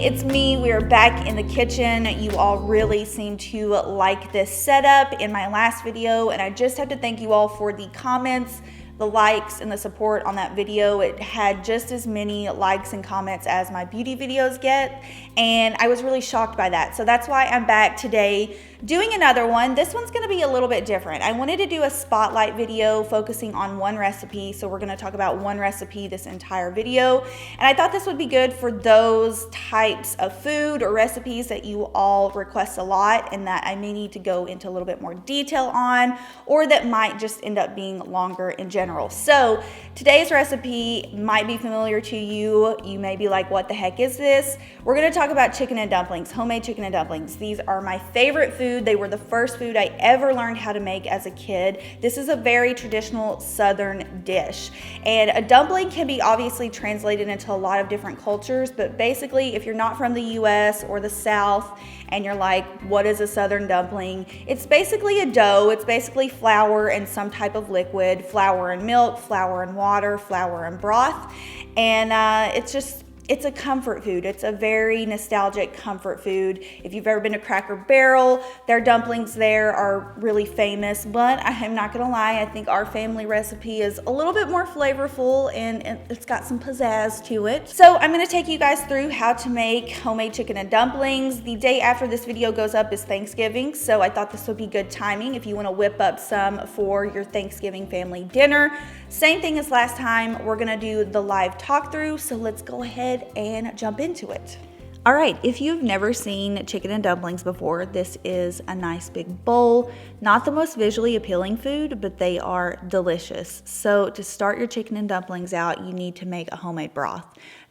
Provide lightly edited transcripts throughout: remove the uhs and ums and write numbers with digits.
it's me. We are back in the kitchen. You all really seem to like this setup in my last video, and I just have to thank you all for the comments, the likes, and the support on that video. It had just as many likes and comments as my beauty videos get, and I was really shocked by that. So that's why I'm back today doing another one. This one's gonna be a little bit different. I wanted to do a spotlight video focusing on one recipe, so we're gonna talk about one recipe this entire video, and I thought this would be good for those types of food or recipes that you all request a lot and that I may need to go into a little bit more detail on, or that might just end up being longer in general. So today's recipe might be familiar to you. You may be like, what the heck is this? We're gonna talk about chicken and dumplings, homemade chicken and dumplings. These are my favorite food. They were the first food I ever learned how to make as a kid. This is a very traditional Southern dish. And a dumpling can be obviously translated into a lot of different cultures, but basically if you're not from the US or the South and you're like, what is a Southern dumpling? It's basically a dough. It's basically flour and some type of liquid, flour and milk, flour and water, flour and broth. And it's a comfort food. It's a very nostalgic comfort food. If you've ever been to Cracker Barrel, their dumplings there are really famous, but I'm not gonna lie, I think our family recipe is a little bit more flavorful and it's got some pizzazz to it. So I'm gonna take you guys through how to make homemade chicken and dumplings. The day after this video goes up is Thanksgiving, so I thought this would be good timing if you wanna whip up some for your Thanksgiving family dinner. Same thing as last time, we're gonna do the live talk through, so let's go ahead and jump into it. All right, if you've never seen chicken and dumplings before, this is a nice big bowl. Not the most visually appealing food, but they are delicious. So to start your chicken and dumplings out, you need to make a homemade broth.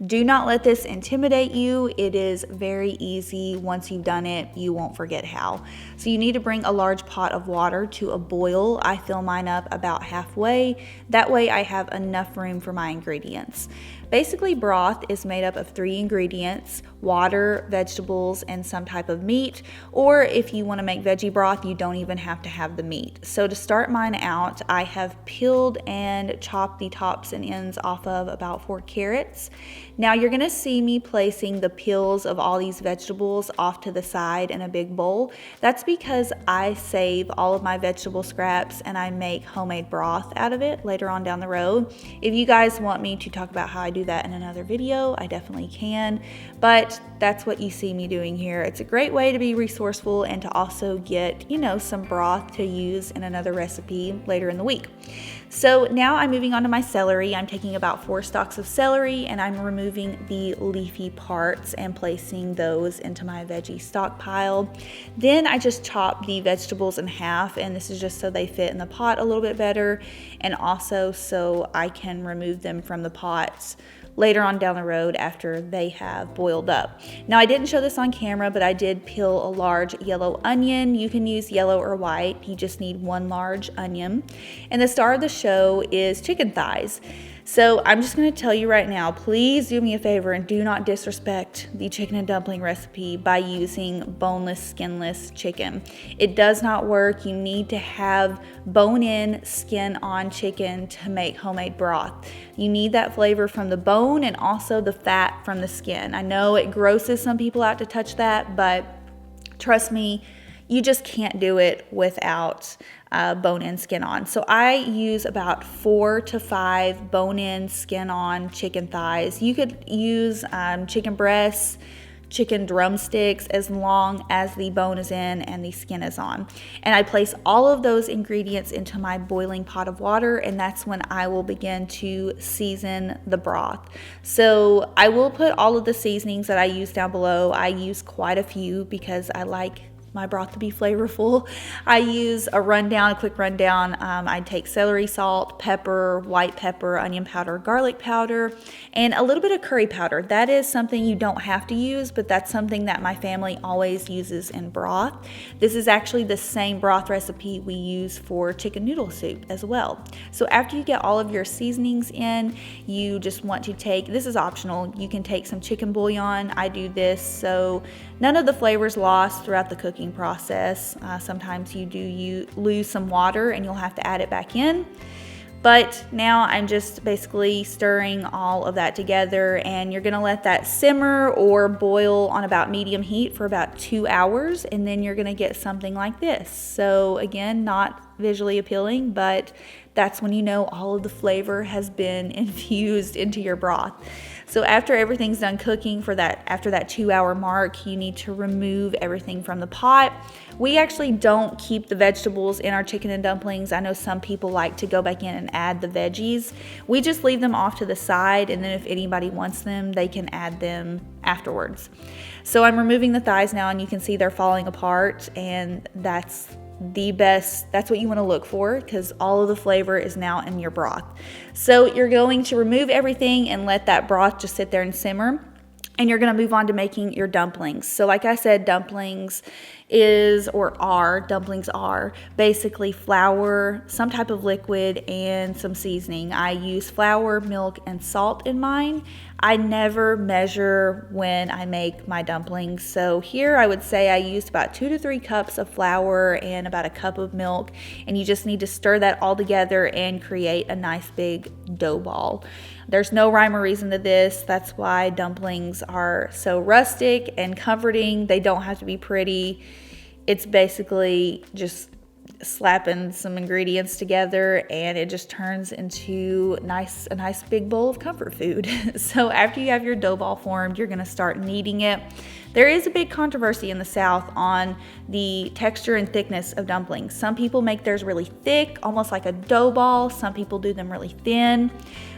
Do not let this intimidate you. It is very easy. Once you've done it, you won't forget how. So you need to bring a large pot of water to a boil. I fill mine up about halfway. That way I have enough room for my ingredients. Basically, broth is made up of 3 ingredients: water, vegetables, and some type of meat. Or if you want to make veggie broth, you don't even have to have the meat. So to start mine out, I have peeled and chopped the tops and ends off of about 4 carrots. Now you're gonna see me placing the peels of all these vegetables off to the side in a big bowl. That's because I save all of my vegetable scraps and I make homemade broth out of it later on down the road. If you guys want me to talk about how I do that in another video, I definitely can, but that's what you see me doing here. It's a great way to be resourceful and to also get, some broth to use in another recipe later in the week. So now I'm moving on to my celery. I'm taking about 4 stalks of celery and I'm removing the leafy parts and placing those into my veggie stockpile. Then I just chop the vegetables in half, and this is just so they fit in the pot a little bit better, and also so I can remove them from the pots later on down the road after they have boiled up. Now I didn't show this on camera, but I did peel a large yellow onion. You can use yellow or white. You just need 1 large onion. And the star of the show is chicken thighs. So I'm just gonna tell you right now, please do me a favor and do not disrespect the chicken and dumpling recipe by using boneless, skinless chicken. It does not work. You need to have bone-in, skin-on chicken to make homemade broth. You need that flavor from the bone and also the fat from the skin. I know it grosses some people out to touch that, but trust me, you just can't do it without bone-in, skin-on. So I use about 4 to 5 bone-in, skin-on chicken thighs. You could use chicken breasts, chicken drumsticks, as long as the bone is in and the skin is on. And I place all of those ingredients into my boiling pot of water, and that's when I will begin to season the broth. So I will put all of the seasonings that I use down below. I use quite a few because I like my broth to be flavorful. I use a quick rundown. I take celery salt, pepper, white pepper, onion powder, garlic powder, and a little bit of curry powder. That is something you don't have to use, but that's something that my family always uses in broth. This is actually the same broth recipe we use for chicken noodle soup as well. So after you get all of your seasonings in, you just want to take, this is optional, you can take some chicken bouillon. I do this so none of the flavors lost throughout the cooking process. Sometimes you lose some water and you'll have to add it back in. But now I'm just basically stirring all of that together, and you're gonna let that simmer or boil on about medium heat for about 2 hours, and then you're gonna get something like this. So again, not visually appealing, but that's when you know all of the flavor has been infused into your broth. So after everything's done cooking after that 2 hour mark, you need to remove everything from the pot. We actually don't keep the vegetables in our chicken and dumplings. I know some people like to go back in and add the veggies. We just leave them off to the side, and then if anybody wants them, they can add them afterwards. So I'm removing the thighs now, and you can see they're falling apart, and that's what you want to look for, because all of the flavor is now in your broth. So you're going to remove everything and let that broth just sit there and simmer, and you're going to move on to making your dumplings. So like I said, dumplings are basically flour, some type of liquid, and some seasoning. I use flour, milk, and salt in mine. I never measure when I make my dumplings. So here I would say I used about 2 to 3 cups of flour and about a cup of milk. And you just need to stir that all together and create a nice big dough ball. There's no rhyme or reason to this. That's why dumplings are so rustic and comforting. They don't have to be pretty. It's basically just slapping some ingredients together, and it just turns into a nice big bowl of comfort food. So after you have your dough ball formed, you're gonna start kneading it. There is a big controversy in the South on the texture and thickness of dumplings. Some people make theirs really thick, almost like a dough ball. Some people do them really thin.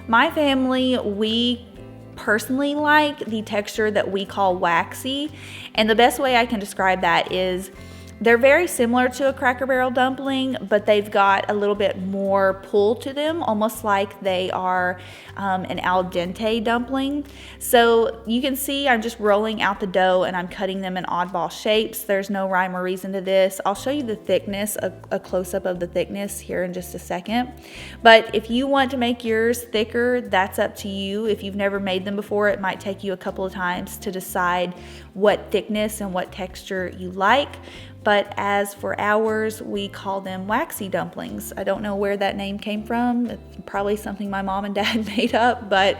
My family, we personally like the texture that we call waxy, and the best way I can describe that is they're very similar to a Cracker Barrel dumpling, but they've got a little bit more pull to them, almost like they are an al dente dumpling. So you can see I'm just rolling out the dough and I'm cutting them in oddball shapes. There's no rhyme or reason to this. I'll show you the thickness, a close-up of the thickness here in just a second. But if you want to make yours thicker, that's up to you. If you've never made them before, it might take you a couple of times to decide what thickness and what texture you like. But as for ours, we call them waxy dumplings. I don't know where that name came from. It's probably something my mom and dad made up, but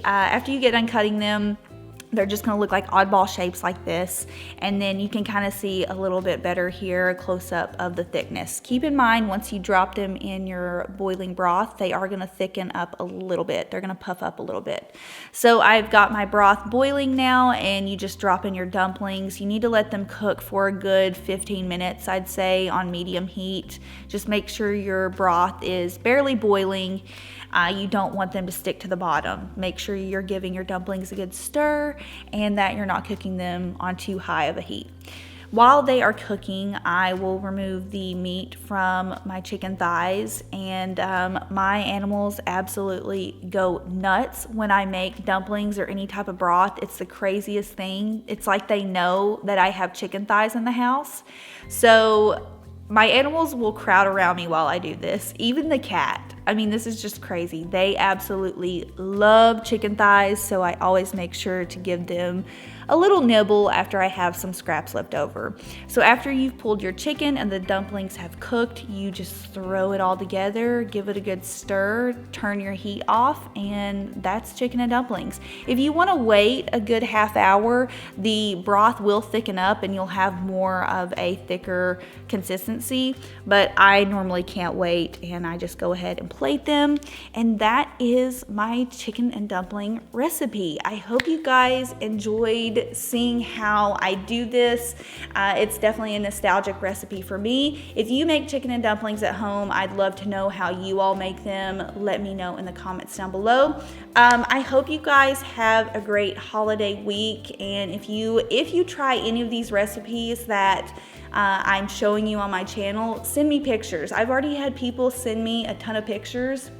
after you get done cutting them, they're just gonna look like oddball shapes like this. And then you can kind of see a little bit better here, a close up of the thickness. Keep in mind, once you drop them in your boiling broth, they are gonna thicken up a little bit. They're gonna puff up a little bit. So I've got my broth boiling now, and you just drop in your dumplings. You need to let them cook for a good 15 minutes, I'd say, on medium heat. Just make sure your broth is barely boiling. You don't want them to stick to the bottom. Make sure you're giving your dumplings a good stir and that you're not cooking them on too high of a heat. While they are cooking, I will remove the meat from my chicken thighs, and my animals absolutely go nuts when I make dumplings or any type of broth. It's the craziest thing. It's like they know that I have chicken thighs in the house. So my animals will crowd around me while I do this. Even the cat. I mean, this is just crazy. They absolutely love chicken thighs, so I always make sure to give them a little nibble after I have some scraps left over. So after you've pulled your chicken and the dumplings have cooked, you just throw it all together, give it a good stir, turn your heat off, and that's chicken and dumplings. If you want to wait a good half hour, the broth will thicken up and you'll have more of a thicker consistency, but I normally can't wait, and I just go ahead and plate them. And that is my chicken and dumpling recipe. I hope you guys enjoyed seeing how I do this. It's definitely a nostalgic recipe for me. If you make chicken and dumplings at home, I'd love to know how you all make them. Let me know in the comments down below. I hope you guys have a great holiday week, and if you try any of these recipes that I'm showing you on my channel, send me pictures. I've already had people send me a ton of pictures,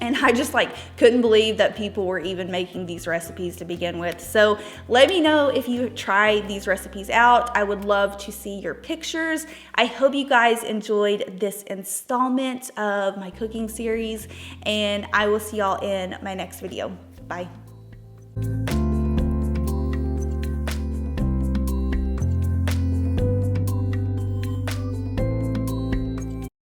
and I just couldn't believe that people were even making these recipes to begin with. So let me know if you try these recipes out. I would love to see your pictures. I hope you guys enjoyed this installment of my cooking series, and I will see y'all in my next video. Bye.